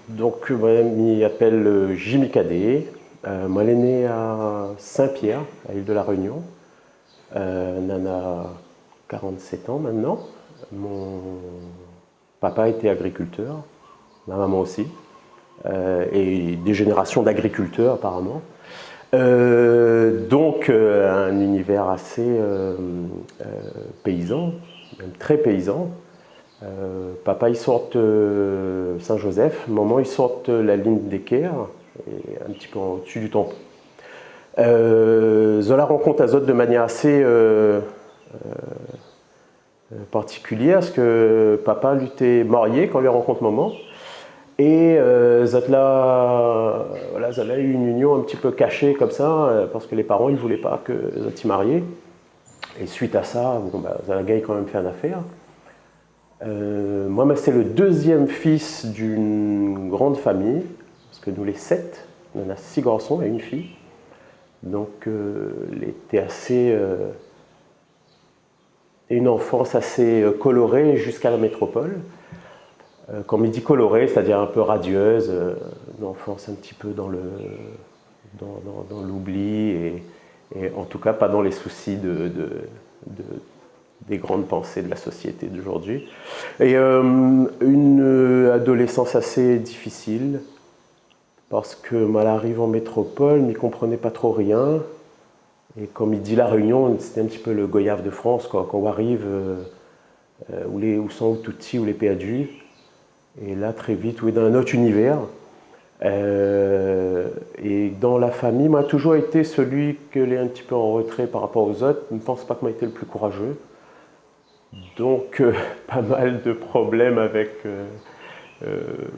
Donc, moi, il m'appelle Jimmy Cadet. Moi, elle est née à Saint-Pierre, à l'île de la Réunion. Nana, 47 ans maintenant. Mon papa était agriculteur, ma maman aussi, et des générations d'agriculteurs apparemment. Donc, un univers assez paysan, même très paysan. Papa, ils sortent Saint-Joseph. Maman, ils sortent la ligne d'Equerre, et un petit peu au-dessus du temple. Zola rencontre Azot de manière assez particulière, parce que papa lui était marié quand il rencontre maman. Et Zola a eu une union un petit peu cachée comme ça, parce que les parents ne voulaient pas que Zot s'y marie. Et suite à ça, bon, Zola a quand même fait une affaire. Moi, c'est le deuxième fils d'une grande famille, parce que nous les 7, on a 6 garçons et une fille. Donc, il était assez. Une enfance assez colorée jusqu'à la métropole. Quand on dit colorée, c'est-à-dire un peu radieuse, une enfance un petit peu dans l'oubli, et en tout cas pas dans les soucis des grandes pensées de la société d'aujourd'hui. Et une adolescence assez difficile, parce que elle arrive en métropole, n'y comprenait pas trop rien. Et comme il dit La Réunion, c'était un petit peu le Goyave de France, quoi. Quand on arrive, où sont les Tutsis ou les Péadus, et là très vite, on est dans un autre univers. Et dans la famille, moi, a toujours été celui qui est un petit peu en retrait par rapport aux autres. Je ne pense pas que moi été le plus courageux. Donc, pas mal de problèmes avec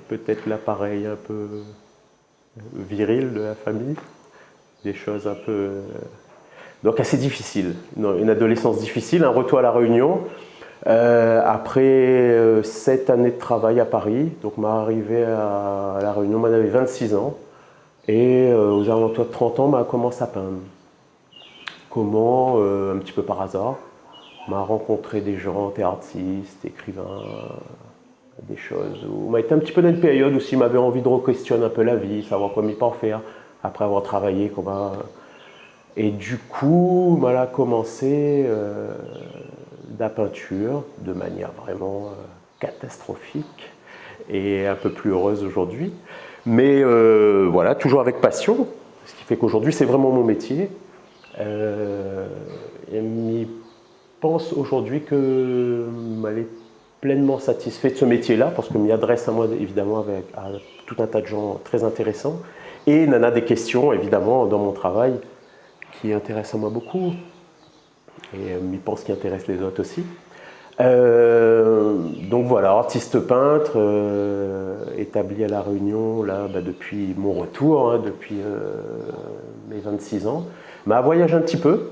peut-être l'appareil un peu viril de la famille. Des choses un peu. Donc, assez difficile. Une adolescence difficile, un retour à La Réunion. Après 7 années de travail à Paris, donc m'a arrivé à La Réunion, j'avais 26 ans. Et aux alentours de 30 ans, m'a commencé à peindre. Comment un petit peu par hasard. M'a rencontré des gens, des artistes, écrivains, des choses. Où m'a été un petit peu dans une période aussi, m'avait envie de re-questionner un peu la vie, savoir comment en faire, après avoir travaillé. Et du coup, m'a commencé la peinture de manière vraiment catastrophique et un peu plus heureuse aujourd'hui. Mais voilà, toujours avec passion, ce qui fait qu'aujourd'hui, c'est vraiment mon métier. Et m'y pense aujourd'hui que elle est pleinement satisfait de ce métier-là, parce que m'y adresse à moi évidemment à tout un tas de gens très intéressants, et il en a des questions évidemment dans mon travail qui intéressent à moi beaucoup, et m'y pense qui intéresse les autres aussi. Donc voilà, artiste peintre, établi à La Réunion là, depuis mon retour, depuis mes 26 ans. À voyager un petit peu,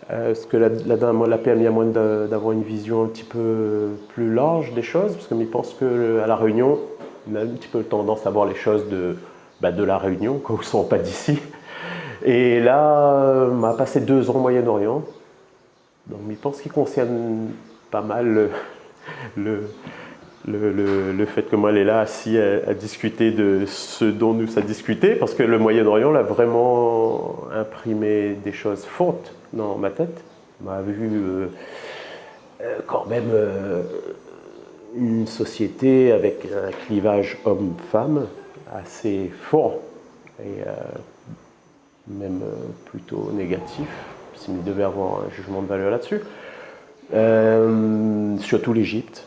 parce que l'a permis à moi d'avoir une vision un petit peu plus large des choses, parce que je pense qu'à La Réunion, on a un petit peu tendance à voir les choses de La Réunion, quand ils ne sont pas d'ici. Et là, on a passé 2 ans au Moyen-Orient, donc je pense qu'il concerne pas mal le fait que moi elle est là assis à discuter de ce dont nous a discuté, parce que le Moyen-Orient l'a vraiment imprimé des choses fortes dans ma tête. On a vu quand même une société avec un clivage homme-femme assez fort, et même plutôt négatif, s'il devait avoir un jugement de valeur là-dessus. Surtout l'Égypte.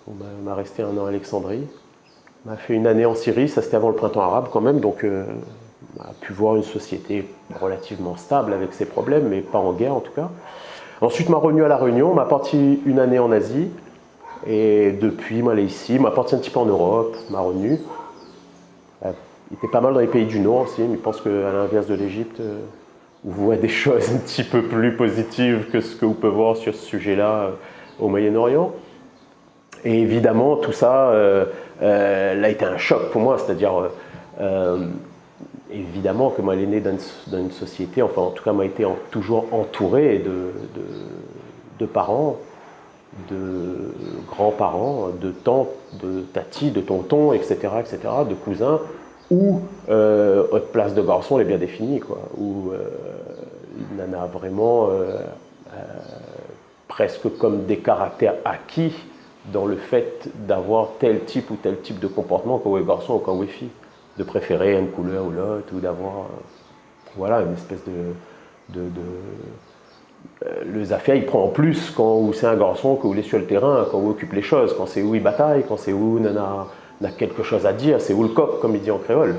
On m'a resté 1 an à Alexandrie. On a fait 1 année en Syrie, ça c'était avant le printemps arabe quand même, donc on a pu voir une société relativement stable avec ses problèmes, mais pas en guerre en tout cas. Ensuite, m'a revenu à La Réunion, m'a parti 1 année en Asie, et depuis, m'a allé ici, m'a parti un petit peu en Europe, m'a revenu. Il était pas mal dans les pays du Nord aussi, mais je pense qu'à l'inverse de l'Égypte, on voit des choses un petit peu plus positives que ce que vous pouvez voir sur ce sujet-là au Moyen-Orient. Et évidemment, tout ça a été un choc pour moi, c'est-à-dire évidemment que moi, elle est née dans une société, enfin en tout cas, m'a été toujours entouré de parents de grands-parents, de tantes, de tatis, de tontons, etc., de cousins, où votre place de garçon est bien définie, quoi, où il en a vraiment presque comme des caractères acquis dans le fait d'avoir tel type ou tel type de comportement quand vous êtes garçon ou quand vous êtes fille, de préférer une couleur ou l'autre, ou d'avoir voilà, une espèce le affaire, il prend en plus quand c'est un garçon, que vous êtes sur le terrain, quand vous occupez les choses, quand c'est où il bataille, quand c'est où on a quelque chose à dire, c'est où le coq, comme il dit en créole.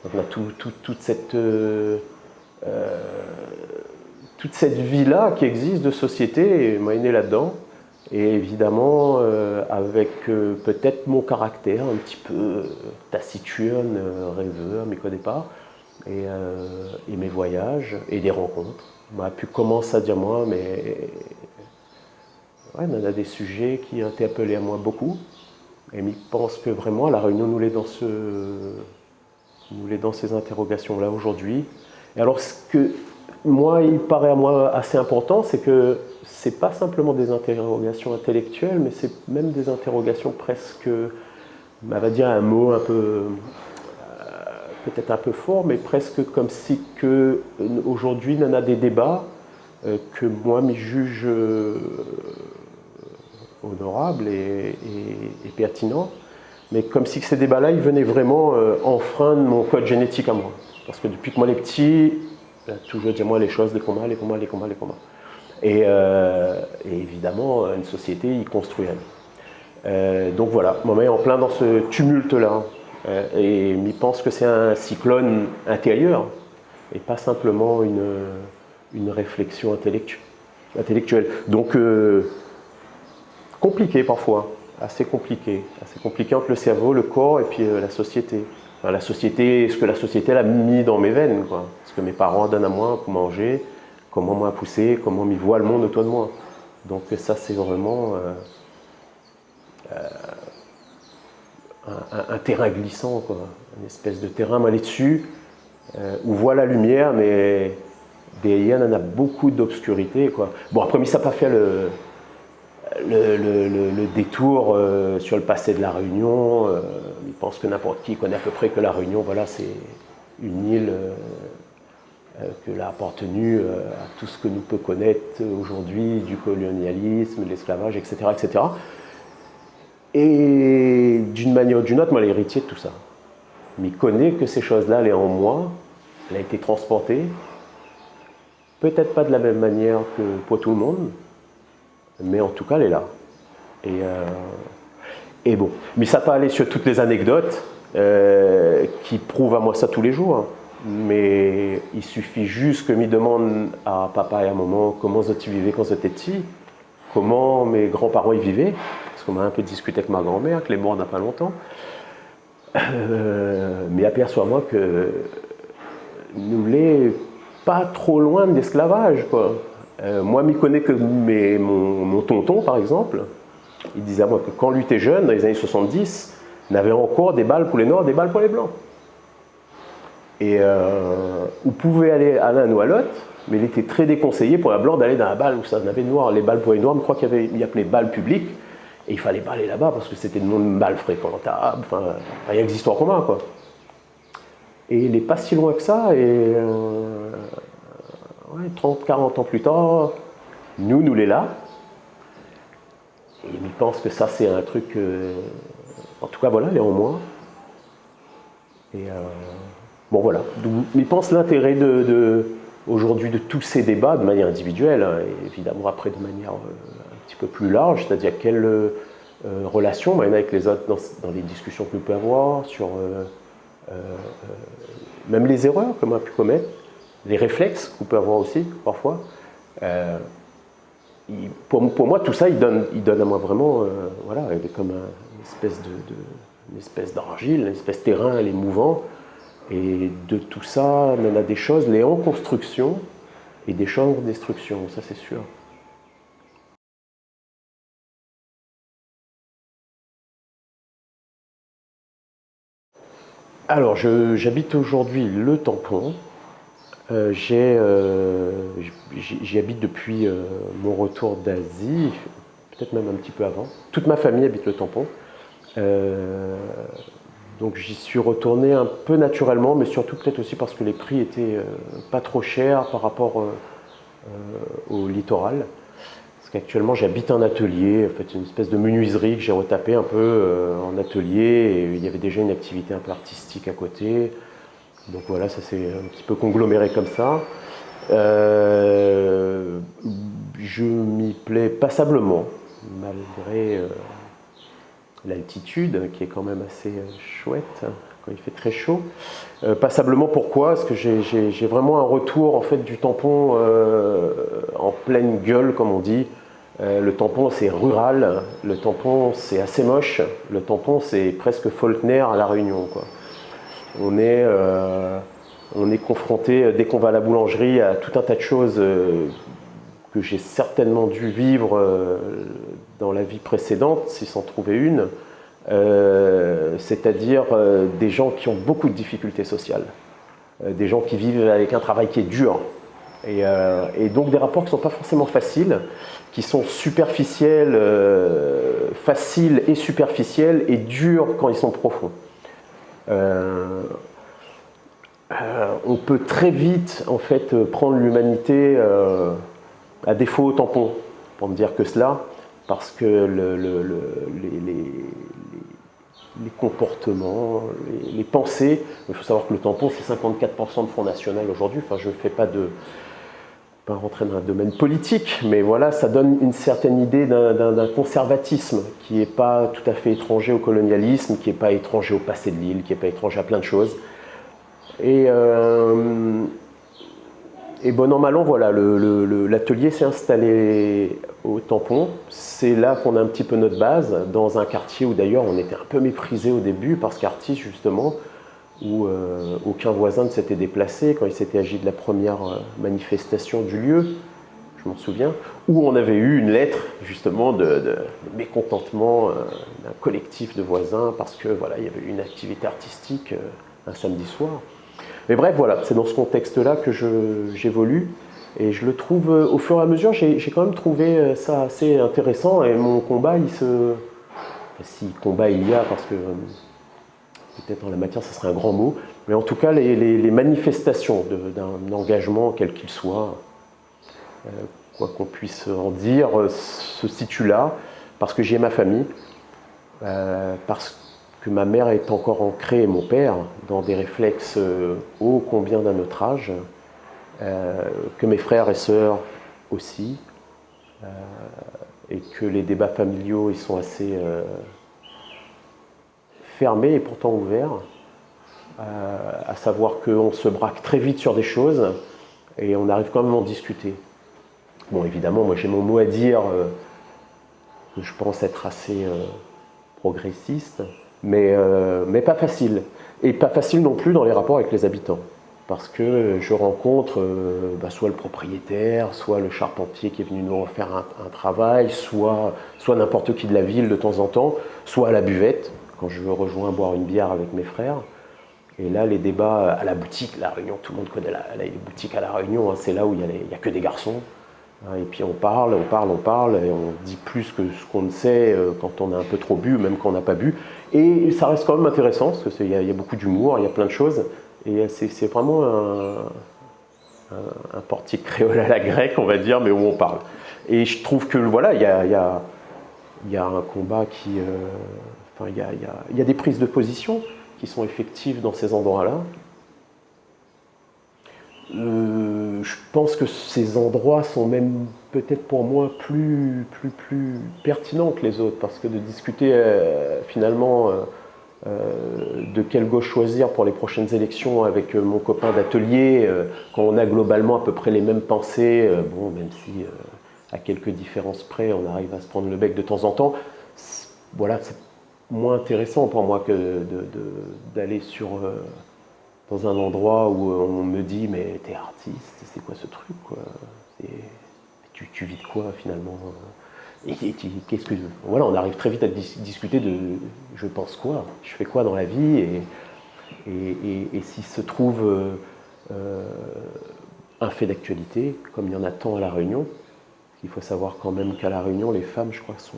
Donc on a toute cette vie-là qui existe de société, et moi, il est né là-dedans. Et évidemment, avec peut-être mon caractère un petit peu taciturne, rêveur, mais connaît pas, et mes voyages et des rencontres. On a pu commencer à dire moi, mais ouais, on a des sujets qui interpellaient à moi beaucoup. Et je pense que vraiment, la Réunion nous l'est dans ces interrogations-là aujourd'hui. Et alors, ce que moi, il paraît à moi assez important, c'est que ce n'est pas simplement des interrogations intellectuelles, mais c'est même des interrogations presque, on va dire un mot un peu, peut-être un peu fort, mais presque comme si aujourd'hui, on a des débats que moi, m'y juge honorables et pertinents, mais comme si ces débats-là, ils venaient vraiment enfreindre mon code génétique à moi. Parce que depuis que moi, les petits, toujours dire moi les choses, les combats. Et évidemment, une société, il construit elle. Donc voilà, moi, je suis en plein dans ce tumulte-là. Et je pense que c'est un cyclone intérieur et pas simplement une réflexion intellectuelle. Donc, compliqué parfois, assez compliqué entre le cerveau, le corps et puis la société. Enfin, la société, ce que la société a mis dans mes veines, quoi. Ce que mes parents donnent à moi pour manger, comment moi pousser, comment ils voient le monde autour de moi. Donc ça, c'est vraiment un terrain glissant, quoi. Une espèce de terrain mal dessus, où on voit la lumière, mais derrière, il y en a beaucoup d'obscurité, quoi. Bon, après, ça n'a pas fait le détour sur le passé de la Réunion. Il pense que n'importe qui connaît à peu près que la Réunion, voilà, c'est une île que l'a appartenu à tout ce que nous peut connaître aujourd'hui du colonialisme, de l'esclavage, etc., etc. Et d'une manière ou d'une autre, moi, l'héritier de tout ça. Mais il connaît que ces choses-là, elle est en moi, elle a été transportée, peut-être pas de la même manière que pour tout le monde, mais en tout cas, elle est là. Et bon, mais ça peut aller sur toutes les anecdotes qui prouvent à moi ça tous les jours. Hein. Mais il suffit juste que je demande à papa et à maman comment ils vivaient quand j'étais petit, comment mes grands-parents y vivaient, parce qu'on a un peu discuté avec ma grand-mère, qui est morte il n'y a pas longtemps. Mais aperçois-moi que nous l'est pas trop loin de l'esclavage, quoi. Moi, je connais que mon tonton, par exemple, il disait à moi que quand lui était jeune, dans les années 70, il avait encore des balles pour les Noirs, des balles pour les Blancs. Et on pouvait aller à l'un ou à l'autre, mais il était très déconseillé pour un Blanc d'aller dans la balle où ça en avait de noir. Les balles pour les Noirs, je crois qu'il appelait balles publiques, et il fallait pas aller là-bas parce que c'était une balle fréquentable, enfin, rien d'histoire commun, quoi. Et il n'est pas si loin que ça, et 30, 40 ans plus tard, nous l'est là. Et il pense que ça, c'est un truc. En tout cas, voilà, il est en moi. Et bon, voilà. Il pense l'intérêt aujourd'hui de tous ces débats de manière individuelle, hein, et évidemment après de manière un petit peu plus large, c'est-à-dire quelle relation on a avec les autres dans les discussions que nous pouvons avoir, sur même les erreurs qu'on a pu commettre, les réflexes qu'on peut avoir aussi parfois. Pour moi, tout ça, il donne à moi vraiment, voilà, il est comme une espèce d'argile, une espèce de terrain, elle est mouvant. Et de tout ça, on a des choses, les en construction et des choses en destruction, ça c'est sûr. Alors, j'habite aujourd'hui le Tampon. J'y habite depuis mon retour d'Asie, peut-être même un petit peu avant. Toute ma famille habite le Tampon. Donc j'y suis retourné un peu naturellement, mais surtout peut-être aussi parce que les prix étaient pas trop chers par rapport au littoral. Parce qu'actuellement j'habite un atelier, en fait une espèce de menuiserie que j'ai retapé un peu en atelier, et il y avait déjà une activité un peu artistique à côté. Donc voilà, ça s'est un petit peu congloméré comme ça. Je m'y plais passablement, malgré l'altitude, qui est quand même assez chouette quand il fait très chaud. Passablement pourquoi? Parce que j'ai vraiment un retour en fait du Tampon en pleine gueule, comme on dit. Le Tampon c'est rural, le Tampon c'est assez moche, le Tampon c'est presque Faulkner à La Réunion, quoi. On est confronté, dès qu'on va à la boulangerie, à tout un tas de choses que j'ai certainement dû vivre dans la vie précédente, si c'en trouvait une, c'est-à-dire des gens qui ont beaucoup de difficultés sociales, des gens qui vivent avec un travail qui est dur, et donc des rapports qui ne sont pas forcément faciles, qui sont superficiels, faciles et superficiels, et durs quand ils sont profonds. On peut très vite en fait prendre l'humanité à défaut au tampon, pour ne dire que cela, parce que les comportements, les pensées, il faut savoir que le tampon c'est 54% de Front National aujourd'hui, enfin je ne fais pas rentrer dans un domaine politique, mais voilà, ça donne une certaine idée d'un conservatisme qui n'est pas tout à fait étranger au colonialisme, qui n'est pas étranger au passé de l'île, qui n'est pas étranger à plein de choses. Et bon an, mal an, voilà, l'atelier s'est installé au Tampon. C'est là qu'on a un petit peu notre base, dans un quartier où d'ailleurs on était un peu méprisé au début par ce quartier justement, où aucun voisin ne s'était déplacé quand il s'était agi de la première manifestation du lieu, je m'en souviens, où on avait eu une lettre justement de mécontentement d'un collectif de voisins parce que voilà, il y avait eu une activité artistique un samedi soir. Mais bref, voilà, c'est dans ce contexte-là que j'évolue, et je le trouve, au fur et à mesure, j'ai quand même trouvé ça assez intéressant, et mon combat, si combat il y a, parce que peut-être en la matière, ce serait un grand mot, mais en tout cas, les manifestations d'un engagement, quel qu'il soit, quoi qu'on puisse en dire, se situent là, parce que j'y ai ma famille, parce que ma mère est encore ancrée, et mon père, dans des réflexes ô combien d'un autre âge, que mes frères et sœurs aussi, et que les débats familiaux ils sont assez fermés et pourtant ouverts, à savoir qu'on se braque très vite sur des choses et on arrive quand même à en discuter. Bon, évidemment, moi j'ai mon mot à dire, que je pense être assez progressiste, mais pas facile. Et pas facile non plus dans les rapports avec les habitants. Parce que je rencontre soit le propriétaire, soit le charpentier qui est venu nous refaire un travail, soit n'importe qui de la ville de temps en temps, soit à la buvette, quand je rejoins boire une bière avec mes frères. Et là, les débats à la boutique, La Réunion, tout le monde connaît les boutiques à La Réunion, hein, c'est là où il n'y a que des garçons. Et puis on parle, et on dit plus que ce qu'on ne sait quand on a un peu trop bu, même quand on n'a pas bu. Et ça reste quand même intéressant, parce qu'il y a beaucoup d'humour, il y a plein de choses. Et c'est vraiment un portique créole à la grecque, on va dire, mais où on parle. Et je trouve que voilà, il y a un combat qui... il y a des prises de position qui sont effectives dans ces endroits-là. Je pense que ces endroits sont même peut-être pour moi plus pertinents que les autres, parce que de discuter finalement de quelle gauche choisir pour les prochaines élections avec mon copain d'atelier, quand on a globalement à peu près les mêmes pensées, bon, même si à quelques différences près on arrive à se prendre le bec de temps en temps, voilà, c'est moins intéressant pour moi que d'aller dans un endroit où on me dit mais t'es artiste, c'est quoi ce truc quoi, tu vis de quoi finalement, et qu'est-ce que voilà, on arrive très vite à discuter de je pense quoi, je fais quoi dans la vie, et s'il se trouve un fait d'actualité comme il y en a tant à La Réunion, Il faut savoir quand même qu'à La Réunion, les femmes, je crois, sont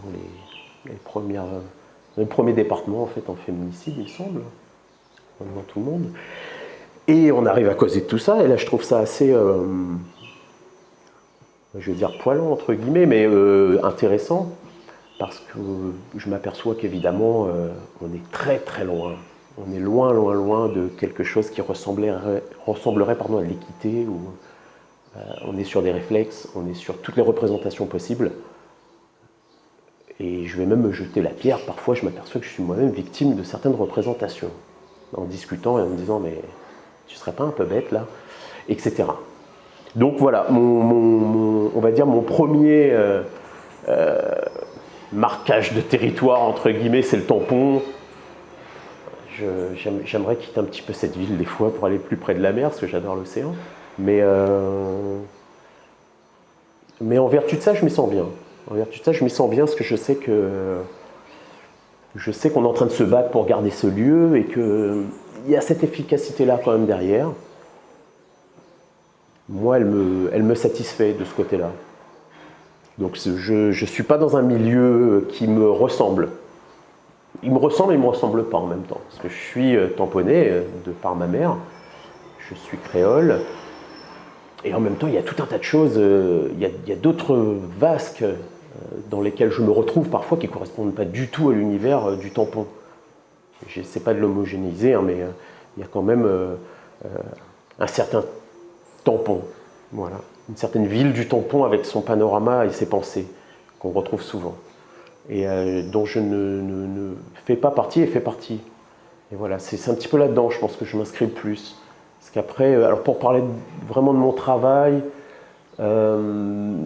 les premiers départements en fait en féminicide, il me semble, dans tout le monde. Et on arrive à causer de tout ça, et là je trouve ça assez, je vais dire poilant entre guillemets, mais intéressant, parce que je m'aperçois qu'évidemment, on est très très loin. On est loin, loin, loin de quelque chose qui ressemblerait à l'équité, où on est sur des réflexes, on est sur toutes les représentations possibles. Et je vais même me jeter la pierre. Parfois, je m'aperçois que je suis moi-même victime de certaines représentations. En discutant et en me disant, mais tu serais pas un peu bête là, etc. Donc voilà, on va dire mon premier marquage de territoire, entre guillemets, c'est le tampon. J'aimerais quitter un petit peu cette ville des fois pour aller plus près de la mer, parce que j'adore l'océan. Mais en vertu de ça, je m'y sens bien. En vertu de ça, je m'y sens bien, parce que je sais qu'on est en train de se battre pour garder ce lieu, et qu'il y a cette efficacité-là quand même derrière. Moi, elle me satisfait de ce côté-là. Donc je ne suis pas dans un milieu qui me ressemble. Il me ressemble et il ne me ressemble pas en même temps. Parce que je suis tamponné de par ma mère, je suis créole, et en même temps, il y a tout un tas de choses, il y a d'autres vasques dans lesquels je me retrouve parfois qui ne correspondent pas du tout à l'univers du tampon. Je n'essaie pas de l'homogénéiser, hein, mais il y a quand même un certain tampon, voilà. Une certaine ville du tampon avec son panorama et ses pensées, qu'on retrouve souvent, et dont je ne fais pas partie et fais partie. Et voilà, c'est un petit peu là-dedans, je pense que je m'inscris le plus. Parce qu'après, alors pour parler vraiment de mon travail, je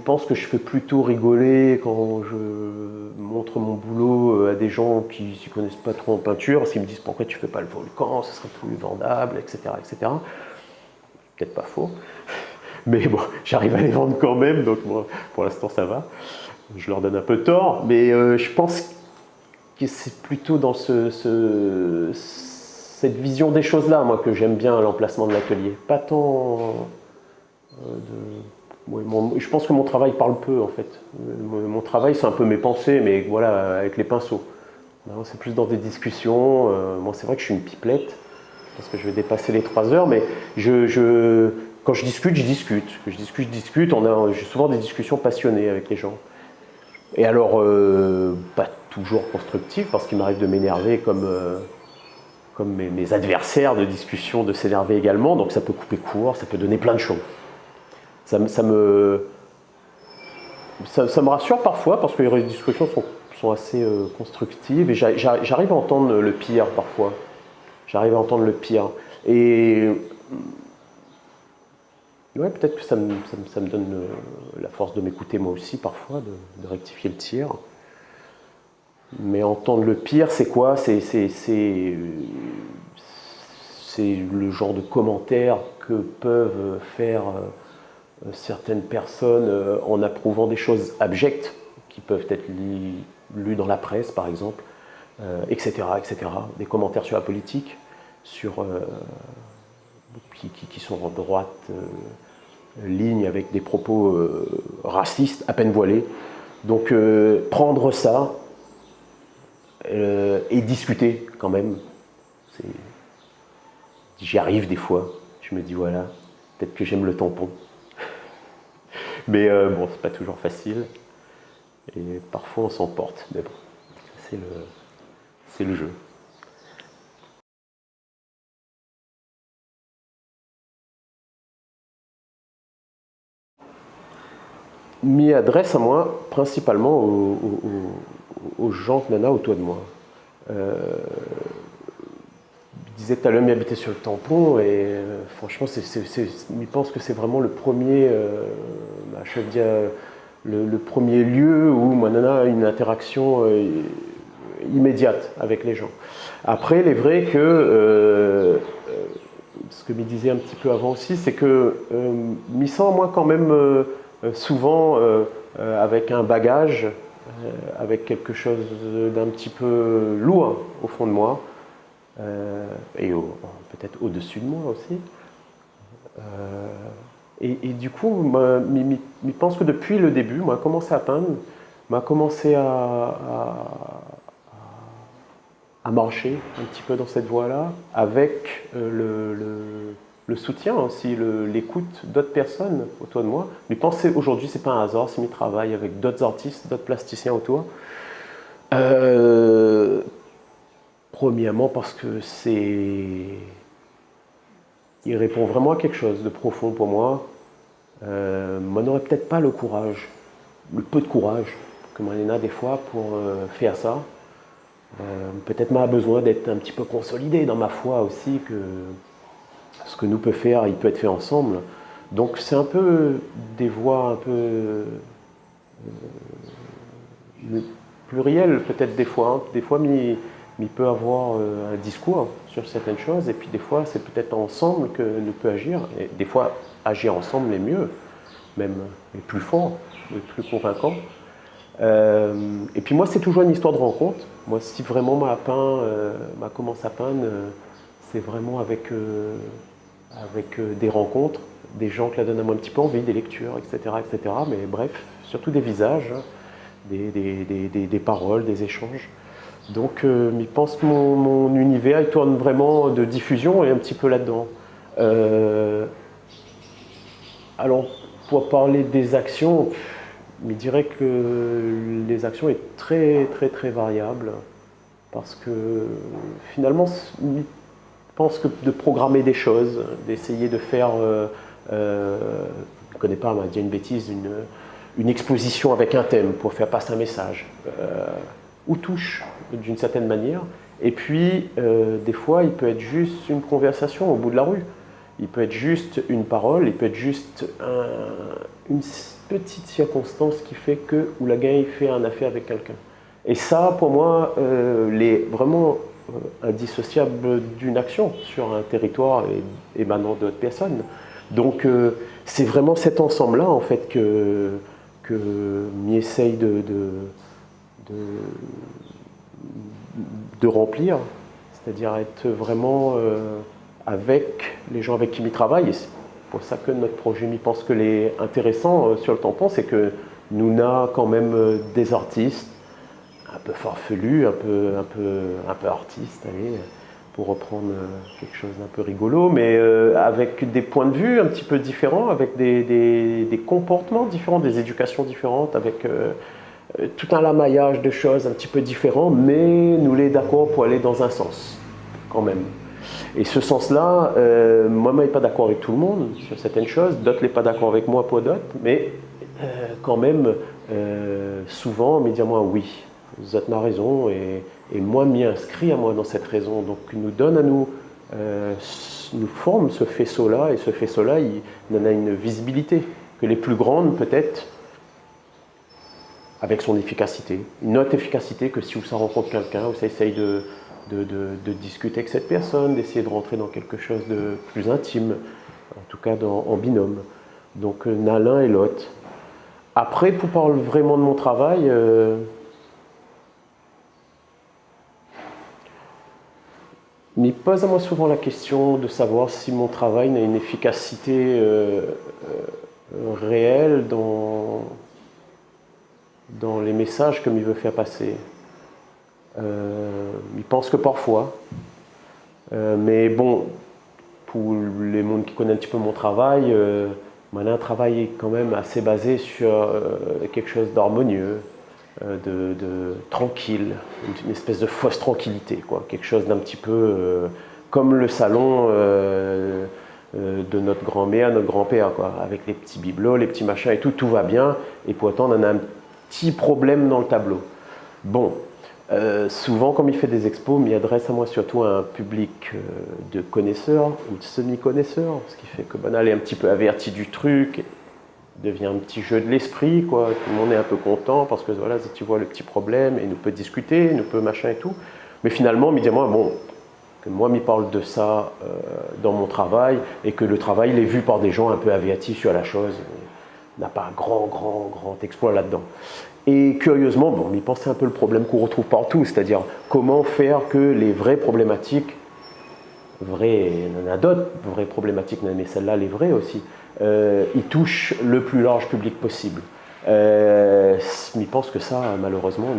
pense que je fais plutôt rigoler quand je montre mon boulot à des gens qui ne s'y connaissent pas trop en peinture, parce qu'ils me disent pourquoi tu ne fais pas le volcan, ce serait plus vendable, etc. etc. Peut-être pas faux, mais bon, j'arrive à les vendre quand même, donc moi, pour l'instant ça va. Je leur donne un peu tort, mais je pense que c'est plutôt dans cette vision des choses-là, moi, que j'aime bien l'emplacement de l'atelier. Pas tant je pense que mon travail parle peu, en fait. Mon travail, c'est un peu mes pensées, mais voilà, avec les pinceaux. C'est plus dans des discussions. Moi, c'est vrai que je suis une pipelette, parce que je vais dépasser les 3 heures, mais quand je discute, je discute. Je discute. J'ai souvent des discussions passionnées avec les gens. Et alors, pas toujours constructives, parce qu'il m'arrive de m'énerver comme mes adversaires de discussion, de s'énerver également. Donc ça peut couper court, ça peut donner plein de choses. Ça me rassure parfois, parce que les discussions sont assez constructives, et j'arrive à entendre le pire parfois. J'arrive à entendre le pire. Et ouais, peut-être que ça me donne la force de m'écouter moi aussi parfois, de rectifier le tir. Mais entendre le pire, c'est quoi? C'est le genre de commentaires que peuvent faire certaines personnes en approuvant des choses abjectes qui peuvent être lues dans la presse, par exemple, etc., etc. Des commentaires sur la politique, qui sont en droite ligne avec des propos racistes à peine voilés. Donc prendre ça et discuter quand même, j'y arrive des fois. Je me dis voilà, peut-être que j'aime le tampon. Mais bon, c'est pas toujours facile. Et parfois on s'emporte. Mais bon, c'est le jeu. M'y adresse à moi principalement aux gens nana autour de moi. Je disais tout à l'heure, m'y habiter sur le tampon, et franchement, je pense que c'est vraiment le premier, je veux dire, le premier lieu où moi nana a une interaction immédiate avec les gens. Après, il est vrai que ce que me disait un petit peu avant aussi, c'est que m'y sens moi quand même souvent avec un bagage, avec quelque chose d'un petit peu lourd au fond de moi, et peut-être au-dessus de moi aussi. Et du coup, je pense que depuis le début, moi, commencé à peindre, m'a commencé à marcher un petit peu dans cette voie-là, avec le soutien aussi, l'écoute d'autres personnes autour de moi. Mais pensez, aujourd'hui, c'est pas un hasard si je travaille avec d'autres artistes, d'autres plasticiens autour. Premièrement, parce que il répond vraiment à quelque chose de profond pour moi. Moi, n'aurais peut-être pas le courage, le peu de courage que moi en a des fois pour faire ça. Peut-être m'a besoin d'être un petit peu consolidé dans ma foi aussi, que ce que nous peut faire, il peut être fait ensemble. Donc c'est un peu des voix un peu plurielles peut-être des fois. Des fois, il peut avoir un discours sur certaines choses, et puis des fois, c'est peut-être ensemble que nous peut agir. Et des fois, agir ensemble est mieux, même les plus forts, les plus convaincants. Et puis moi, c'est toujours une histoire de rencontre. Moi, si vraiment m'a commencé à peindre, c'est vraiment avec des rencontres, des gens qui la donnent à moi un petit peu envie, des lectures, etc., etc. Mais bref, surtout des visages, des paroles, des échanges. Donc, je pense que mon univers, il tourne vraiment de diffusion et un petit peu là-dedans. Alors, pour parler des actions, je dirais que les actions sont très, très, très variables. Parce que finalement, je pense que de programmer des choses, d'essayer de faire, je ne connais pas, on m'a dit une bêtise, une exposition avec un thème pour faire passer un message, ou touche d'une certaine manière. Et puis, des fois, il peut être juste une conversation au bout de la rue. Il peut être juste une parole, il peut être juste une petite circonstance qui fait que, où la gars fait un affaire avec quelqu'un. Et ça, pour moi, est vraiment indissociable d'une action sur un territoire émanant d'autres personnes. Donc, c'est vraiment cet ensemble-là, en fait, que m'y essaye de remplir, c'est-à-dire être vraiment avec les gens avec qui m'y travaille. Et c'est pour ça que notre projet, je pense que l'est intéressant sur le tampon, c'est que nous avons quand même des artistes un peu farfelus, un peu artistes, allez, pour reprendre quelque chose d'un peu rigolo, mais avec des points de vue un petit peu différents, avec des comportements différents, des éducations différentes, avec tout un lamaillage de choses un petit peu différents, mais nous les d'accord pour aller dans un sens, quand même. Et ce sens-là, moi, je ne suis pas d'accord avec tout le monde sur certaines choses, d'autres ne sont pas d'accord avec moi pour d'autres, mais quand même, souvent, on me dit à moi oui, vous avez ma raison, et moi, m'y inscris à moi dans cette raison. Donc, nous donne à nous, nous forme ce faisceau-là, et ce faisceau-là, il en a une visibilité, que les plus grandes, peut-être, avec son efficacité. Une autre efficacité que si vous rencontrez quelqu'un, vous essayez de discuter avec cette personne, d'essayer de rentrer dans quelque chose de plus intime, en tout cas en binôme. Donc, l'un et l'autre. Après, pour parler vraiment de mon travail, me pose à moi souvent la question de savoir si mon travail a une efficacité réelle dans les messages que il veut faire passer. Il pense que parfois, mais bon, pour les mondes qui connaissent un petit peu mon travail, moi, un travail quand même assez basé sur quelque chose d'harmonieux, de tranquille, une espèce de fausse tranquillité, quoi. Quelque chose d'un petit peu comme le salon de notre grand-mère, notre grand-père, quoi, avec les petits bibelots, les petits machins et tout va bien, et pourtant on en a un petit problème dans le tableau. Bon, souvent, comme il fait des expos, il adresse à moi surtout à un public de connaisseurs ou de semi-connaisseurs, ce qui fait que elle est un petit peu averti du truc, devient un petit jeu de l'esprit, quoi. Tout le monde est un peu content parce que voilà, si tu vois le petit problème, et nous peut discuter, nous peut machin et tout. Mais finalement, il dit moi, bon, que moi, il parle de ça dans mon travail, et que le travail, il est vu par des gens un peu avertis sur la chose. On n'a pas un grand exploit là-dedans. Et curieusement, bon, il pense c'est un peu le problème qu'on retrouve partout, c'est-à-dire comment faire que les vraies problématiques, vraies, il y en a d'autres vraies problématiques, mais celle-là, elle est vraie aussi, il touche le plus large public possible. Je pense que ça, malheureusement,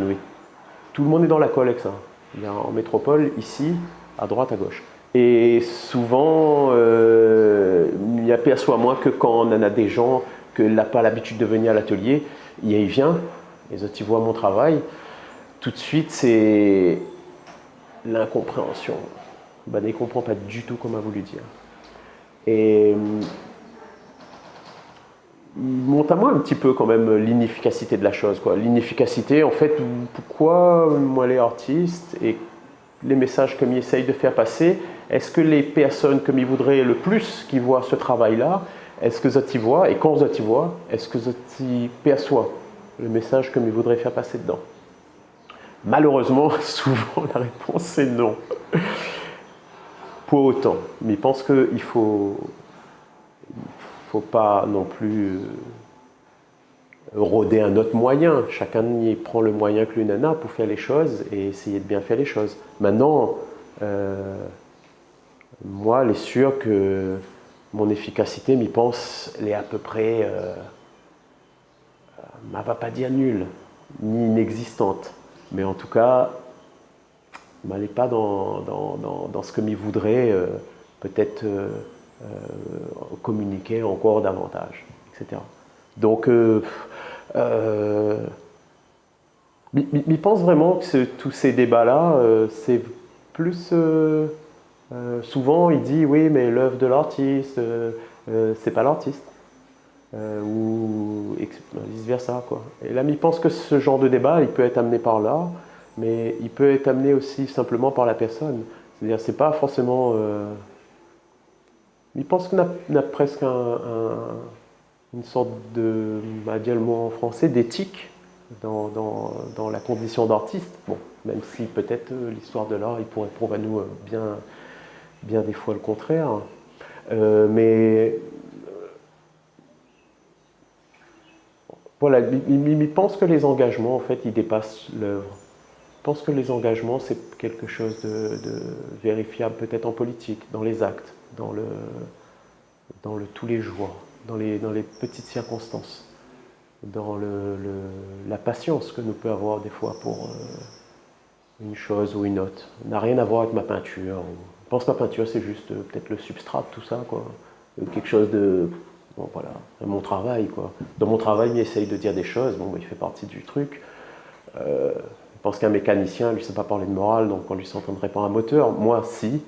tout le monde est dans la colle avec ça. Il y a en métropole, ici, à droite, à gauche. Et souvent, il y a perçoit moins que quand on en a des gens que n'a pas l'habitude de venir à l'atelier, il vient, les autres ils voient mon travail, tout de suite c'est l'incompréhension. Ben, il ne comprend pas du tout comme a voulu dire. Et il monte à moi un petit peu quand même l'inefficacité de la chose. L'inefficacité, en fait, pourquoi moi les artistes et les messages comme ils essayent de faire passer, est-ce que les personnes comme ils voudraient le plus qui voient ce travail-là, est-ce que ça y voit, et quand ça y voit, est-ce que ça y perçoit le message comme ils voudraient faire passer dedans? Malheureusement, souvent la réponse est non. Pour autant, mais je pense qu'il ne faut pas non plus rôder un autre moyen. Chacun y prend le moyen que lui en a pour faire les choses et essayer de bien faire les choses. Maintenant, moi, il est sûr que mon efficacité, m'y pense, elle est à peu près, on ne va pas dire nulle, ni inexistante. Mais en tout cas, elle n'est pas dans ce que m'y voudrait peut-être communiquer encore davantage, etc. Donc, je pense vraiment que tous ces débats-là, c'est plus... souvent, il dit, oui, mais l'œuvre de l'artiste, c'est pas l'artiste. Ou vice-versa, quoi. Et là, je pense que ce genre de débat, il peut être amené par là, mais il peut être amené aussi simplement par la personne. C'est-à-dire, c'est pas forcément... il pense qu'on a presque une sorte de, on va dire le mot en français, d'éthique dans la condition d'artiste. Bon, même si peut-être l'histoire de l'art, il pourrait prouver à nous bien des fois le contraire. Mais voilà, il pense que les engagements, en fait, ils dépassent l'œuvre. Je pense que les engagements, c'est quelque chose de vérifiable peut-être en politique, dans les actes, dans le tous les jours, dans les petites circonstances, dans la patience que nous peut avoir des fois pour une chose ou une autre. Ça n'a rien à voir avec ma peinture. Je pense que ma peinture, c'est juste peut-être le substrat de tout ça, quoi. Quelque chose de... Bon, voilà, mon travail, quoi. Dans mon travail, il essaye de dire des choses, bon, il fait partie du truc. Je pense qu'un mécanicien, lui, ne sait pas parler de morale, donc on lui s'entendrait pas un moteur. Moi, si,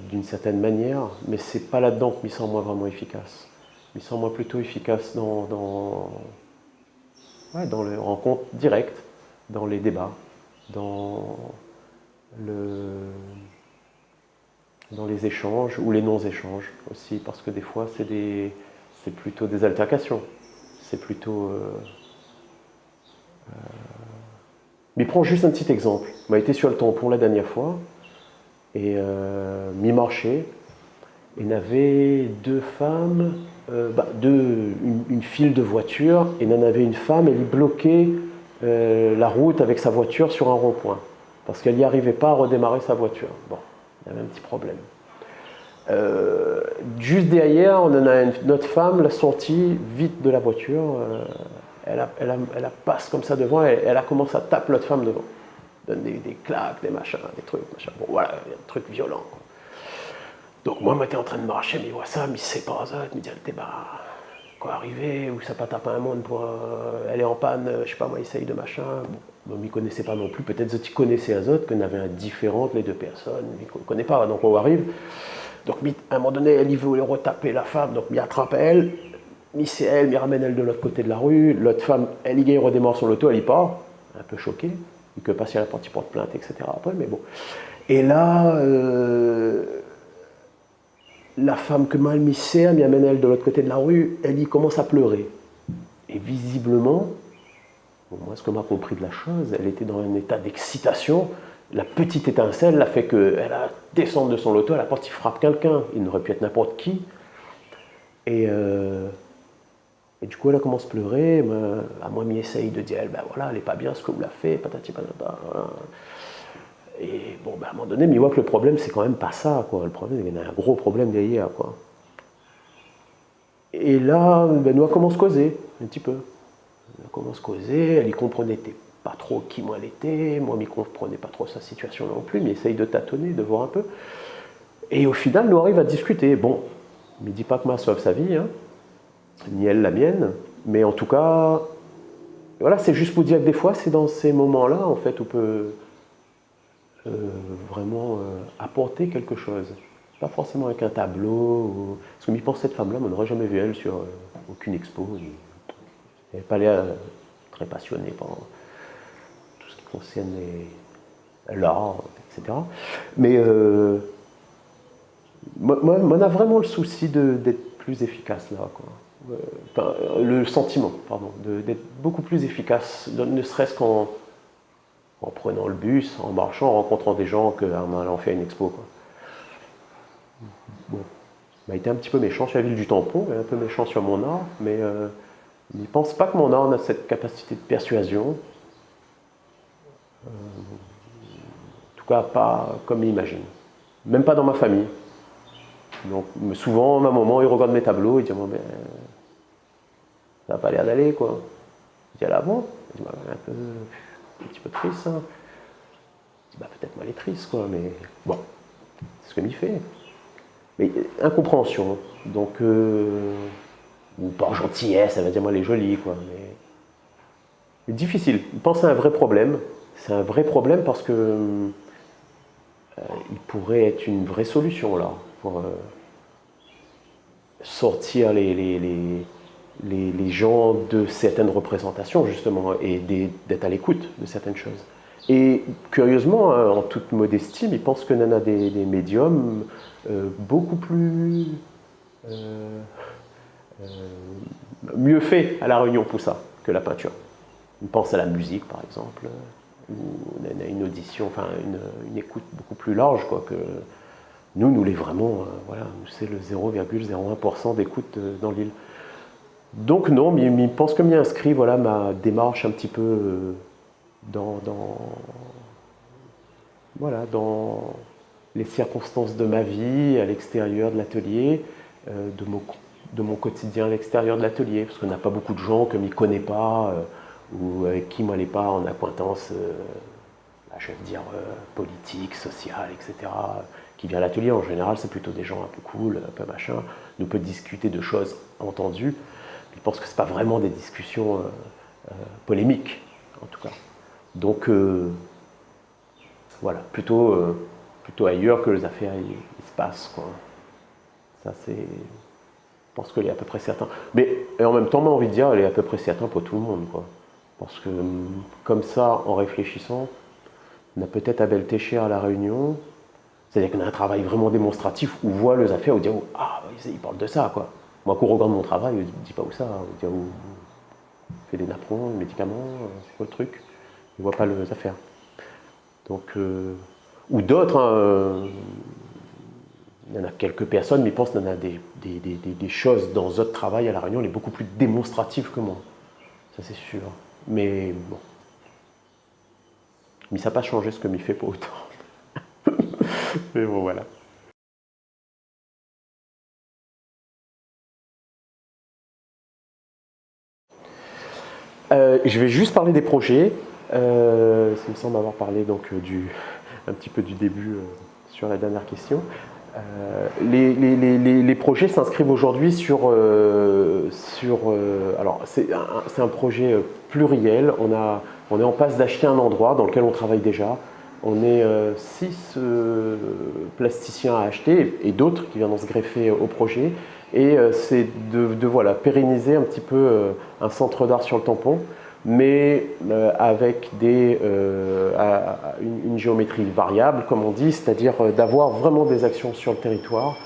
d'une certaine manière, mais c'est pas là-dedans que je me sens moi vraiment efficace. Je me sens moi plutôt efficace dans les rencontres directes, dans les débats, dans les échanges ou les non-échanges aussi, parce que des fois c'est plutôt des altercations, c'est plutôt... Mais prends juste un petit exemple. On a été sur le tampon la dernière fois, et mi-marché, il y avait deux femmes, une file de voitures, et il y en avait une femme, elle bloquait la route avec sa voiture sur un rond-point, parce qu'elle n'y arrivait pas à redémarrer sa voiture. Bon, il y avait un petit problème. Juste derrière, on en a une autre femme, la sortie vite de la voiture, elle passe comme ça devant, elle a commencé à taper l'autre femme devant. Donne des claques, des machins, des trucs, machin. Bon, voilà, un truc violent, quoi. Donc moi, j'étais en train de marcher, mais il voit ça, mais c'est pas ça, il me dit, quoi, arriver, ou ça pas taper un monde pour... elle est en panne, je sais pas, moi, essaye de machin. Bon, ils ne connaissaient pas non plus, peut-être qu'ils connaissaient les autres, qu'on avait un différent, les deux personnes, mais qu'on ne connaît pas, donc on arrive. Donc à un moment donné, elle voulait retaper la femme, donc il attrape elle, c'est elle, il ramène elle de l'autre côté de la rue, l'autre femme, elle y redémarre son auto, elle y part, un peu choquée, il que passer à la partie porte-plainte, etc. après, mais bon. Et là, la femme que mal m'y sert, m'y amène elle de l'autre côté de la rue, elle y commence à pleurer. Et visiblement, bon, moi ce que m'a compris de la chose, elle était dans un état d'excitation. La petite étincelle l'a fait qu'elle a descendu de son auto, elle a parti frappe quelqu'un, il n'aurait pu être n'importe qui. Et du coup, elle commence à pleurer. Moi, m'y essaye de dire, ben voilà, elle n'est pas bien ce que vous l'avez fait, patati patata. Voilà. Et bon, à un moment donné, mais il voit que le problème, c'est quand même pas ça, quoi. Le problème, il y a un gros problème derrière, quoi. Et là, ben, nous, on commence à causer, un petit peu. On commence à causer, elle y comprenait pas trop qui moi elle était, moi je ne comprenais pas trop sa situation non plus, mais essaye de tâtonner, de voir un peu. Et au final, nous arrive à discuter. Bon, il ne dit pas que moi sauve sa vie, hein, ni elle la mienne, mais en tout cas, voilà, c'est juste pour dire que des fois, c'est dans ces moments-là, en fait, où on peut vraiment apporter quelque chose. Pas forcément avec un tableau. Parce que je pense cette femme-là, on n'aurait jamais vu elle sur aucune expo. Elle n'est pas l'air très passionnée par tout ce qui concerne l'art, etc. Mais moi, on a vraiment le souci d'être plus efficace là, quoi. Enfin, le sentiment, pardon, d'être beaucoup plus efficace, ne serait-ce qu'en prenant le bus, en marchant, en rencontrant des gens, qu'en allant faire une expo, quoi. Bon, il a été un petit peu méchant sur la ville du tampon, un peu méchant sur mon art, mais il ne pense pas que mon art a cette capacité de persuasion. En tout cas, pas comme il imagine. Même pas dans ma famille. Donc, souvent, ma maman, il regarde mes tableaux, il dit bon, ben, ça n'a pas l'air d'aller, quoi. Je dis, ah bon? Il dit, bah, un petit peu triste, hein. Je dis, bah, peut-être mal est triste, quoi, mais bon, c'est ce que m'y fait. Mais incompréhension, donc, ou par gentillesse, ça va dire, moi, elle est jolie, quoi, mais difficile. Il pense à un vrai problème. C'est un vrai problème parce que il pourrait être une vraie solution, là, pour sortir les gens de certaines représentations, justement, et d'être à l'écoute de certaines choses. Et curieusement, hein, en toute modestie, il pense que Nana des médiums beaucoup plus mieux fait à la Réunion pour ça que la peinture. Il pense à la musique, par exemple, où on a une audition, enfin une écoute beaucoup plus large, quoi, que nous l'est vraiment, voilà, c'est le 0,01% d'écoute dans l'île. Donc non, mais il pense que m'y inscrit, voilà, ma démarche un petit peu voilà, dans les circonstances de ma vie, à l'extérieur de l'atelier, de mon quotidien à l'extérieur de l'atelier, parce qu'on n'a pas beaucoup de gens que je ne connais pas, ou avec qui moi n'est pas en accointance, je veux dire, politique, sociale, etc., qui vient à l'atelier. En général, c'est plutôt des gens un peu cool, un peu machin. Nous peut discuter de choses entendues. Je pense que ce n'est pas vraiment des discussions polémiques, en tout cas. Donc, voilà, plutôt ailleurs que les affaires ils se passent, quoi. Ça, c'est... Je pense qu'elle est à peu près certain. Mais en même temps, j'ai envie de dire, elle est à peu près certain pour tout le monde, quoi. Parce que, comme ça, en réfléchissant, on a peut-être Abel Técher à La Réunion, c'est-à-dire qu'on a un travail vraiment démonstratif où on voit les affaires, où on dit oh, ah, il parle de ça, quoi. Moi, quand on regarde mon travail, on ne dit pas où ça, on dit où on fait des napperons, des médicaments, c'est quoi le truc. On ne voit pas les affaires. Donc, ou d'autres, hein, il y en a quelques personnes, mais je pense qu'il y en a des choses dans notre travail à La Réunion, elle est beaucoup plus démonstrative que moi. Ça, c'est sûr. Mais bon. Mais ça n'a pas changé ce que m'y fait pour autant. Mais bon, voilà. Je vais juste parler des projets. Ça me semble avoir parlé donc, un petit peu du début sur la dernière question. Les projets s'inscrivent aujourd'hui sur alors c'est un projet pluriel. On est en passe d'acheter un endroit dans lequel on travaille déjà. On est 6 plasticiens à acheter et d'autres qui viennent se greffer au projet. Et c'est de voilà, pérenniser un petit peu un centre d'art sur le tampon, mais avec une géométrie variable, comme on dit, c'est-à-dire d'avoir vraiment des actions sur le territoire.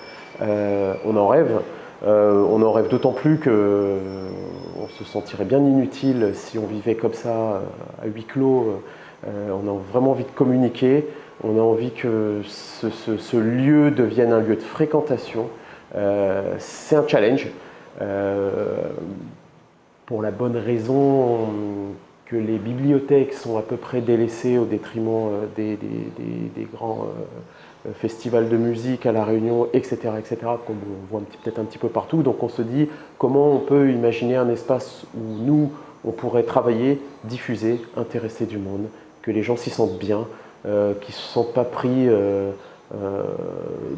On en rêve. On en rêve d'autant plus qu'on se sentirait bien inutile si on vivait comme ça, à huis clos. On a vraiment envie de communiquer. On a envie que ce lieu devienne un lieu de fréquentation. C'est un challenge. Pour la bonne raison que les bibliothèques sont à peu près délaissées au détriment des grands festival de musique à La Réunion, etc., etc., qu'on voit peut-être un petit peu partout. Donc on se dit comment on peut imaginer un espace où nous, on pourrait travailler, diffuser, intéresser du monde, que les gens s'y sentent bien, qu'ils ne se sentent pas pris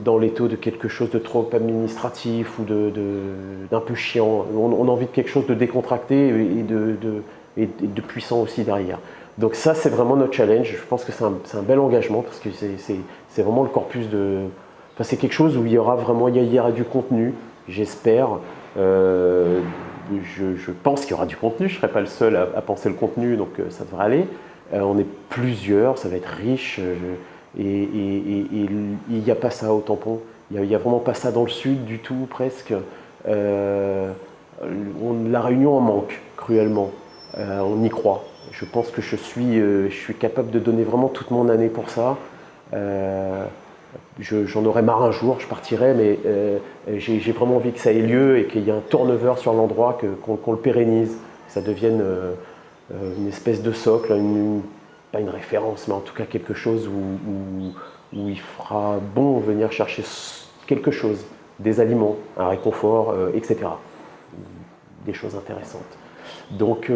dans l'étau de quelque chose de trop administratif ou d'un peu chiant. On a envie de quelque chose de décontracté et de puissant aussi derrière. Donc ça, c'est vraiment notre challenge. Je pense que c'est un bel engagement parce que c'est vraiment le corpus de... Enfin, c'est quelque chose où il y aura vraiment il y aura du contenu, j'espère. Je pense qu'il y aura du contenu, je ne serai pas le seul à penser le contenu, donc ça devrait aller. On est plusieurs, ça va être riche. Et il n'y a pas ça au Tampon. Il n'y a vraiment pas ça dans le sud du tout, presque. La Réunion en manque, cruellement. On y croit. Je pense que je suis capable de donner vraiment toute mon année pour ça. J'en aurai marre un jour, je partirai, mais j'ai vraiment envie que ça ait lieu et qu'il y ait un turnover sur l'endroit, qu'on le pérennise, que ça devienne une espèce de socle, pas une référence, mais en tout cas quelque chose où il fera bon venir chercher quelque chose, des aliments, un réconfort, etc. Des choses intéressantes. Donc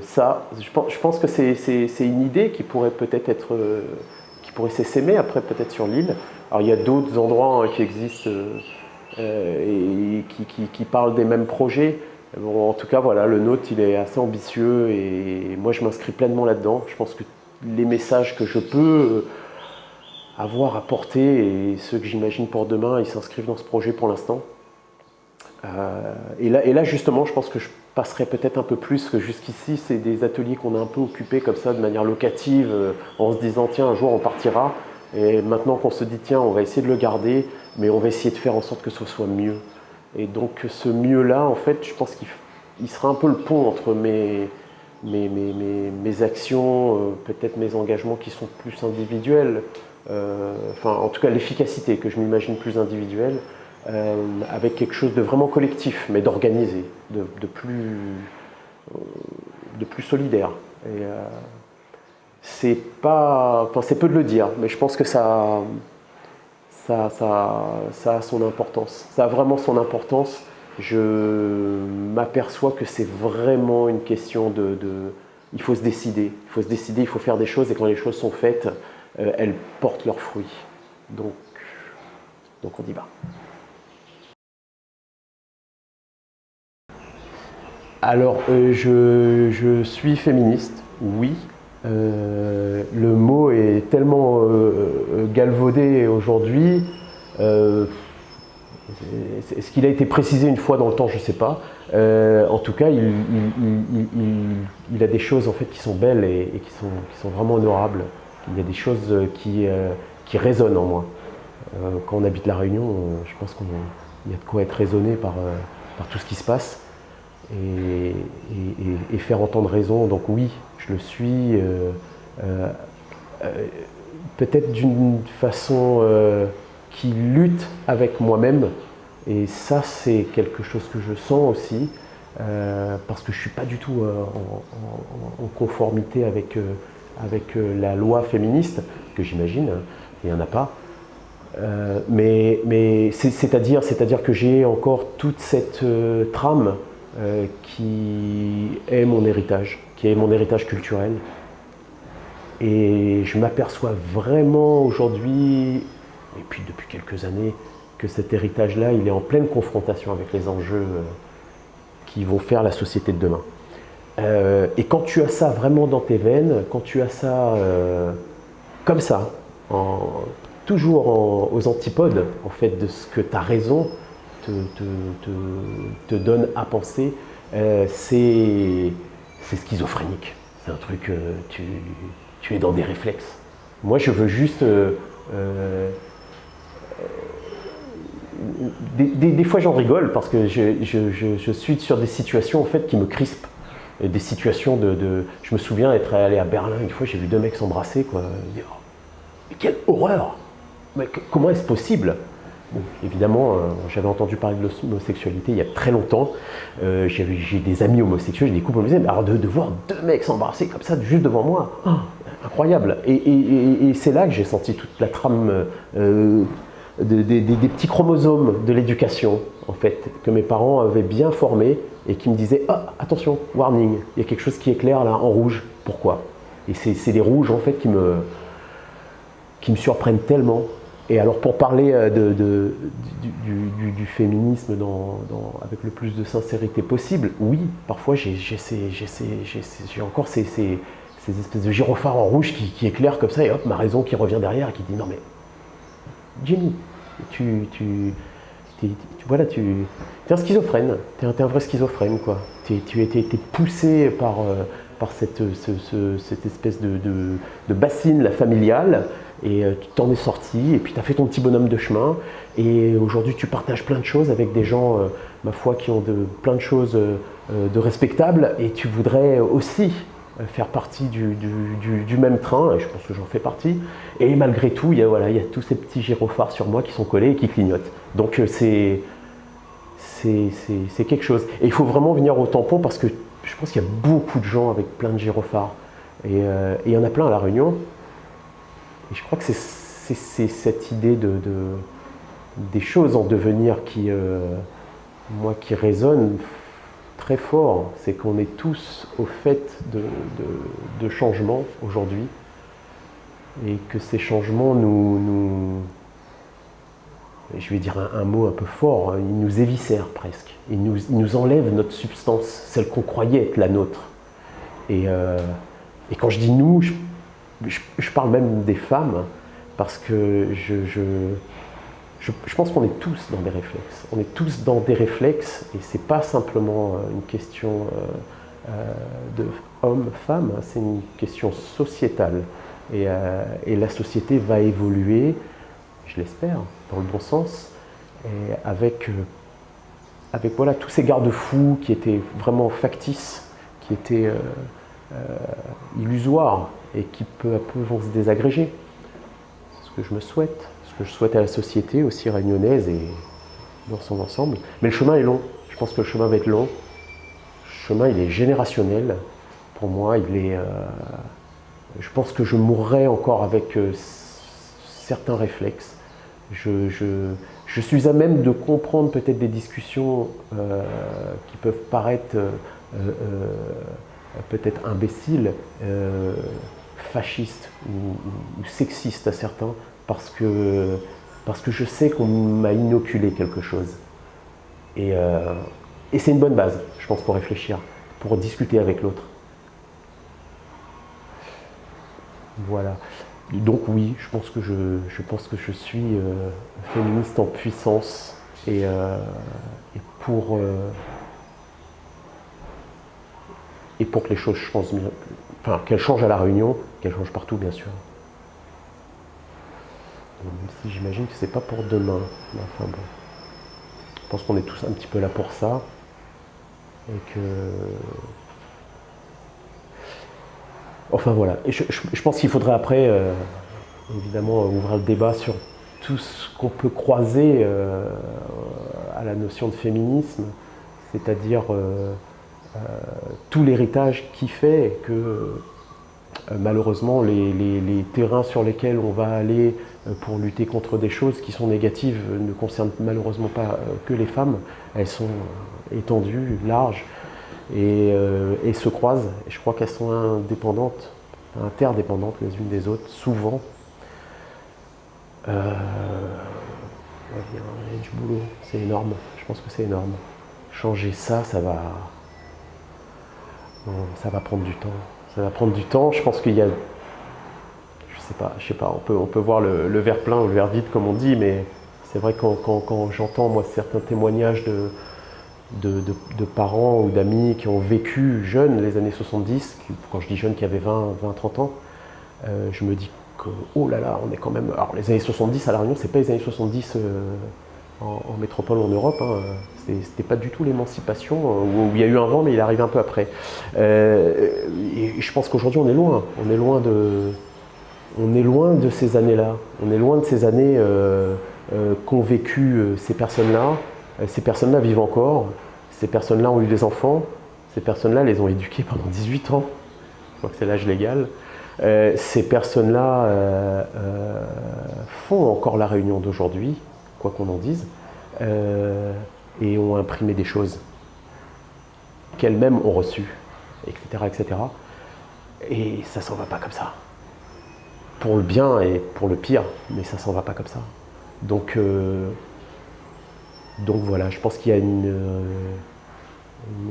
ça, je pense que c'est une idée qui pourrait peut-être qui pourrait s'essaimer après peut-être sur l'île. Alors il y a d'autres endroits qui existent et qui parlent des mêmes projets. Bon, en tout cas, voilà, le nôtre, il est assez ambitieux et moi, je m'inscris pleinement là-dedans. Je pense que les messages que je peux avoir à porter et ceux que j'imagine pour demain, ils s'inscrivent dans ce projet pour l'instant. Et là, justement, je pense que je passerai peut-être un peu plus que jusqu'ici, c'est des ateliers qu'on a un peu occupés comme ça, de manière locative, en se disant, tiens, un jour, on partira. Et maintenant qu'on se dit, tiens, on va essayer de le garder, mais on va essayer de faire en sorte que ce soit mieux. Et donc ce mieux-là, en fait, je pense qu'il sera un peu le pont entre mes actions, peut-être mes engagements qui sont plus individuels, enfin en tout cas l'efficacité que je m'imagine plus individuelle, avec quelque chose de vraiment collectif, mais d'organisé, de plus solidaire. Et c'est peu de le dire, mais je pense que ça a son importance. Ça a vraiment son importance. Je m'aperçois que c'est vraiment une question il faut se décider. Il faut se décider, il faut faire des choses, et quand les choses sont faites, elles portent leurs fruits. Donc on y va. Alors, je suis féministe, oui. Le mot est tellement galvaudé aujourd'hui. Est-ce qu'il a été précisé une fois dans le temps? Je ne sais pas. En tout cas, il a des choses en fait qui sont belles et qui sont vraiment honorables. Il y a des choses qui résonnent en moi. Quand on habite La Réunion, je pense qu'il y a de quoi être résonné par tout ce qui se passe et faire entendre raison. Donc oui, je le suis, peut-être d'une façon qui lutte avec moi-même, et ça c'est quelque chose que je sens aussi, parce que je ne suis pas du tout en conformité avec la loi féministe, que j'imagine, il n'y en a pas. Mais c'est-à-dire que j'ai encore toute cette trame qui est mon héritage culturel. Et je m'aperçois vraiment aujourd'hui, et puis depuis quelques années, que cet héritage-là, il est en pleine confrontation avec les enjeux qui vont faire la société de demain. Et quand tu as ça vraiment dans tes veines, quand tu as ça comme ça, toujours aux antipodes en fait, de ce que ta raison te donne à penser, c'est schizophrénique. C'est un truc, tu es dans des réflexes. Moi, je veux juste... des fois, j'en rigole parce que je suis sur des situations en fait, qui me crispent. Des situations Je me souviens être allé à Berlin une fois, j'ai vu deux mecs s'embrasser. Quoi. Mais quelle horreur! Mais comment est-ce possible? Bon, évidemment, j'avais entendu parler de l'homosexualité il y a très longtemps. J'ai des amis homosexuels, j'ai des couples homosexuels. Alors de voir deux mecs s'embrasser comme ça, juste devant moi, incroyable. Et c'est là que j'ai senti toute la trame des petits chromosomes de l'éducation, en fait, que mes parents avaient bien formés et qui me disaient « Ah, attention, warning, il y a quelque chose qui éclaire là, en rouge, pourquoi ?» Et c'est les rouges, en fait, qui me surprennent tellement. Et alors, pour parler du féminisme avec le plus de sincérité possible, oui, parfois j'ai encore ces espèces de gyrophares en rouge qui éclairent comme ça, et hop, ma raison qui revient derrière et qui dit « Non mais, Jenny, voilà, tu es un schizophrène, tu es un vrai schizophrène, quoi. Tu es poussé par cette espèce de bassine la familiale, et tu t'en es sorti, et puis tu as fait ton petit bonhomme de chemin, et aujourd'hui tu partages plein de choses avec des gens, ma foi, qui ont plein de choses de respectables, et tu voudrais aussi faire partie du même train, et je pense que j'en fais partie, et malgré tout, il y a tous ces petits gyrophares sur moi qui sont collés et qui clignotent. Donc c'est quelque chose. Et il faut vraiment venir au tampon parce que je pense qu'il y a beaucoup de gens avec plein de gyrophares. Et il y en a plein à La Réunion. Et je crois que c'est cette idée des choses en devenir qui résonne très fort. C'est qu'on est tous au fait de changements aujourd'hui. Et que ces changements je vais dire un mot un peu fort, ils nous éviscèrent presque. Ils nous enlèvent notre substance, celle qu'on croyait être la nôtre. Et quand je dis nous, je parle même des femmes, parce que je pense qu'on est tous dans des réflexes. On est tous dans des réflexes, et c'est pas simplement une question de homme-femme, c'est une question sociétale. Et la société va évoluer, je l'espère, dans le bon sens, et avec voilà, tous ces garde-fous qui étaient vraiment factices, qui étaient illusoires, et qui peu à peu vont se désagréger. C'est ce que je me souhaite, ce que je souhaite à la société aussi réunionnaise et dans son ensemble. Mais le chemin est long, je pense que le chemin va être long. Le chemin, il est générationnel. Pour moi, je pense que je mourrai encore avec certains réflexes. Je suis à même de comprendre peut-être des discussions qui peuvent paraître peut-être imbéciles, fascistes ou sexistes à certains, parce que je sais qu'on m'a inoculé quelque chose. Et c'est une bonne base, je pense, pour réfléchir, pour discuter avec l'autre. Voilà. Donc oui, je pense que je suis féministe en puissance, et pour que les choses changent, enfin qu'elles changent à La Réunion, qu'elles changent partout bien sûr. Même si j'imagine que c'est pas pour demain. Mais enfin bon, je pense qu'on est tous un petit peu là pour ça, et que enfin voilà, et je pense qu'il faudrait après, évidemment, ouvrir le débat sur tout ce qu'on peut croiser à la notion de féminisme, c'est-à-dire tout l'héritage qui fait que malheureusement les terrains sur lesquels on va aller pour lutter contre des choses qui sont négatives ne concernent malheureusement pas que les femmes, elles sont étendues, larges, et se croisent. Et je crois qu'elles sont interdépendantes les unes des autres, souvent. Il y a du boulot, c'est énorme, je pense que c'est énorme. Changer ça, ça va prendre du temps. Ça va prendre du temps, je pense qu'il y a... Je sais pas, on peut voir le verre plein ou le verre vide comme on dit, mais c'est vrai que quand j'entends moi certains témoignages de parents ou d'amis qui ont vécu jeunes les années 70, quand je dis jeunes qui avaient 20-30 ans, je me dis que, oh là là, on est quand même... Alors les années 70 à La Réunion, c'est pas les années 70 en métropole ou en Europe, hein. C'était pas du tout l'émancipation, où il y a eu un vent, mais il est arrivé un peu après. Et je pense qu'aujourd'hui, on est loin de ces années-là. On est loin de ces années qu'ont vécu ces personnes-là. Ces personnes-là vivent encore. Ces personnes-là ont eu des enfants. Ces personnes-là les ont éduqués pendant 18 ans. Je crois que c'est l'âge légal. Ces personnes-là font encore la réunion d'aujourd'hui, quoi qu'on en dise, et ont imprimé des choses qu'elles-mêmes ont reçues, etc., etc. Et ça s'en va pas comme ça. Pour le bien et pour le pire, mais ça s'en va pas comme ça. Donc voilà, je pense qu'il y a une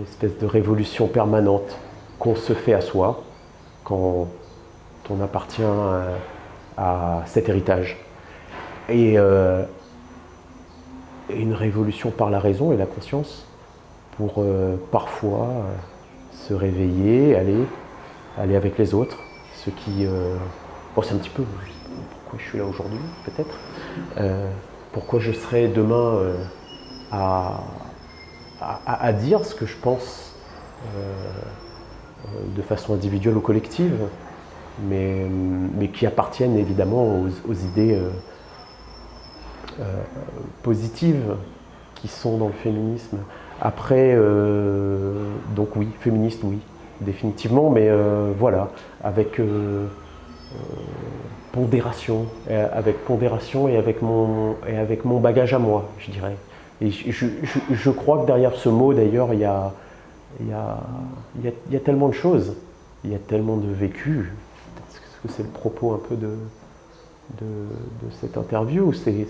espèce de révolution permanente qu'on se fait à soi quand on appartient à cet héritage. Et une révolution par la raison et la conscience pour parfois se réveiller, aller avec les autres. Ce qui, bon, c'est un petit peu pourquoi je suis là aujourd'hui, peut-être. Pourquoi je serai demain à dire ce que je pense de façon individuelle ou collective, mais qui appartiennent évidemment aux idées positives qui sont dans le féminisme. Après, donc oui, féministe, oui, définitivement, mais voilà, avec pondération, et avec mon bagage à moi, je dirais. Et je crois que derrière ce mot, d'ailleurs, il y a tellement de choses, il y a tellement de vécu. Est-ce que c'est le propos un peu de cette interview? C'est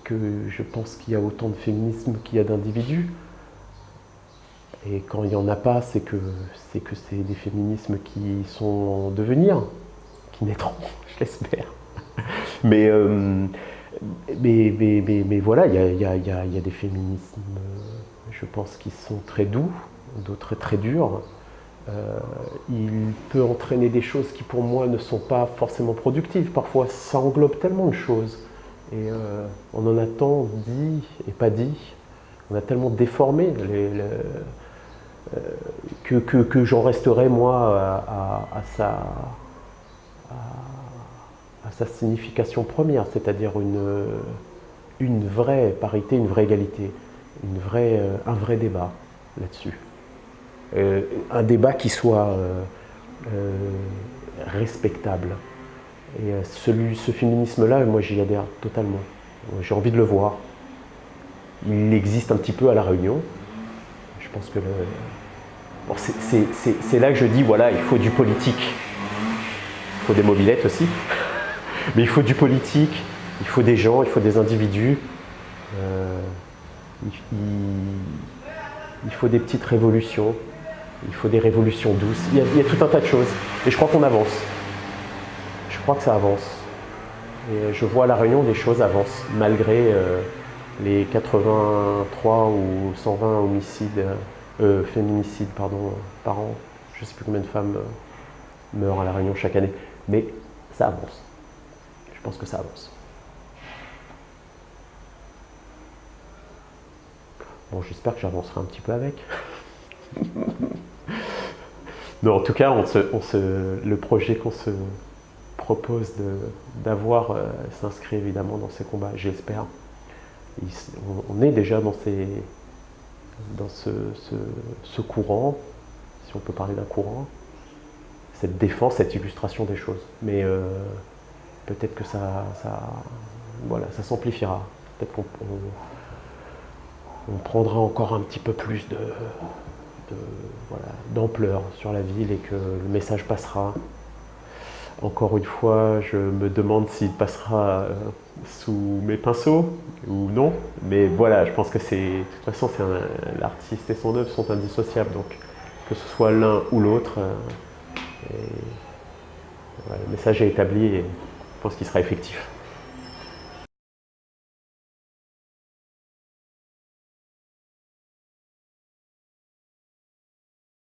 que je pense qu'il y a autant de féminisme qu'il y a d'individus. Et quand il n'y en a pas, c'est que c'est des féminismes qui sont en devenir, qui naîtront, je l'espère. Mais voilà, il y a des féminismes, je pense, qui sont très doux, d'autres très durs. Il peut entraîner des choses qui, pour moi, ne sont pas forcément productives. Parfois, ça englobe tellement de choses. Et on en a tant dit et pas dit. On a tellement déformé que j'en resterai, moi, à sa signification première, c'est-à-dire une vraie parité, une vraie égalité, un vrai débat là-dessus. Un débat qui soit respectable. Et ce féminisme-là, moi j'y adhère totalement. J'ai envie de le voir. Il existe un petit peu à La Réunion. Je pense que bon, c'est là que je dis, voilà, il faut du politique. Il faut des mobylettes aussi. Mais il faut du politique, il faut des gens, il faut des individus. Il faut des petites révolutions. Il faut des révolutions douces. Il y a tout un tas de choses. Et je crois qu'on avance. Je crois que ça avance. Et je vois à La Réunion, des choses avancent, malgré les 83 ou 120 homicides, féminicides par an. Je ne sais plus combien de femmes meurent à La Réunion chaque année. Mais ça avance. Je pense que ça avance. Bon, j'espère que j'avancerai un petit peu avec. Non, en tout cas, le projet qu'on se propose d'avoir s'inscrit évidemment dans ces combats, j'espère. On est déjà dans ce courant, si on peut parler d'un courant, cette défense, cette illustration des choses. Mais peut-être que ça s'amplifiera. Peut-être qu'on prendra encore un petit peu plus d'ampleur sur la ville et que le message passera. Encore une fois, je me demande s'il passera sous mes pinceaux ou non. Mais voilà, je pense que de toute façon, l'artiste et son œuvre sont indissociables. Donc, que ce soit l'un ou l'autre, le message est établi et je pense qu'il sera effectif.